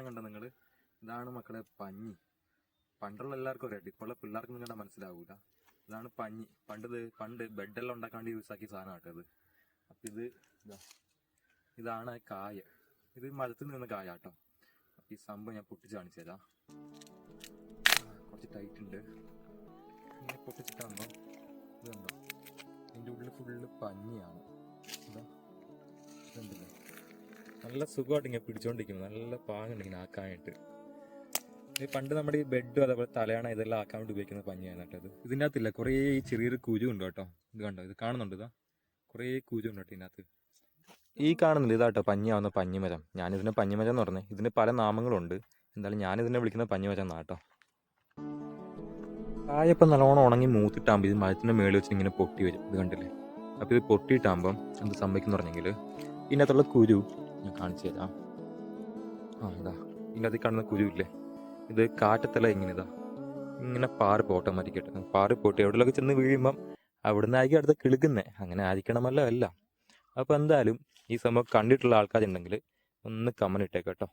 സാധനം കണ്ടോ നിങ്ങൾ? ഇതാണ് മക്കളെ പഞ്ഞി. പണ്ടുള്ള എല്ലാവർക്കും അറിയാം, ഇപ്പോഴുള്ള പിള്ളേർക്കൊന്നും കണ്ടാൽ മനസ്സിലാവൂല. ഇതാണ് പഞ്ഞി. പണ്ട് ബെഡെല്ലാം ഉണ്ടാക്കാണ്ട് യൂസ് ആക്കിയ സാധനം കേട്ടത്. അപ്പം ഇതാണ് കായ. ഇത് മരത്തിൽ നിന്ന് കായ കേട്ടോ. ഈ സംഭവം ഞാൻ പൊട്ടിച്ച് കാണിച്ചു തരാം. കുറച്ച് ടൈറ്റ് ഉണ്ട്. ഇങ്ങനെ പൊട്ടിച്ചിട്ടാകുമ്പോൾ ഇതുണ്ടോ, ഇതിൻ്റെ ഉള്ളിൽ ഫുള്ള് പഞ്ഞിയാണ്. ഇതുണ്ടല്ലേ, നല്ല സുഖമായിട്ട് ഇങ്ങനെ പിടിച്ചോണ്ടിരിക്കും. നല്ല പാങ്ങുണ്ട് ഇങ്ങനെ ആക്കാനായിട്ട്. ഇത് പണ്ട് നമ്മുടെ ഈ ബെഡും അതേപോലെ തലയാണ ഇതെല്ലാം ആക്കാൻ വേണ്ടി ഉപയോഗിക്കുന്ന പഞ്ഞിയാണ് കേട്ടത്. ഇതിൻ്റെ അകത്തില്ല കുറേ ചെറിയൊരു കുരു ഉണ്ട് കേട്ടോ. ഇത് കണ്ടോ, ഇത് കാണുന്നുണ്ട്, ഇതാ കുറേ കുരു ഉണ്ട് കേട്ടോ ഇതിനകത്ത്. ഈ കാണുന്നില്ല, ഇതാട്ടോ പഞ്ഞിയാവുന്ന പഞ്ഞിമരം. ഞാനിതിനെ പഞ്ഞിമരം എന്ന് പറഞ്ഞത്. ഇതിന് പല നാമങ്ങളുണ്ട്. എന്തായാലും ഞാനിതിനെ വിളിക്കുന്ന പഞ്ഞിമരം എന്നാട്ടോ. കായപ്പം നല്ലോണം ഉണങ്ങി മൂത്തിട്ടാകുമ്പോൾ ഇത് മരത്തിൻ്റെ മേളിൽ വെച്ച് ഇങ്ങനെ പൊട്ടി വരും. ഇത് കണ്ടില്ലേ? അപ്പോൾ ഇത് പൊട്ടിയിട്ടാകുമ്പം എന്ത് സംഭവിക്കുന്നു പറഞ്ഞെങ്കിൽ ഇതിനകത്തുള്ള കുരു ഞാൻ കാണിച്ചു തരാം. ഇതാ ഇതിനകത്ത് കാണുന്ന കുരു ഇല്ലേ, ഇത് കാറ്റത്തല്ല ഇങ്ങനെ പാറി ഓട്ടോമാറ്റിക്കായിട്ട് പാറി പോട്ടി എവിടെയൊക്കെ ചെന്ന് വീഴുമ്പം അവിടെ നിന്നായിരിക്കും അടുത്ത് കിളുക്കുന്നേ. അങ്ങനെ ആയിരിക്കണമല്ലോ അല്ല. അപ്പോൾ എന്തായാലും ഈ സംഭവം കണ്ടിട്ടുള്ള ആൾക്കാരുണ്ടെങ്കിൽ ഒന്ന് കമന്റ് ഇട്ടേക്കാം കേട്ടോ.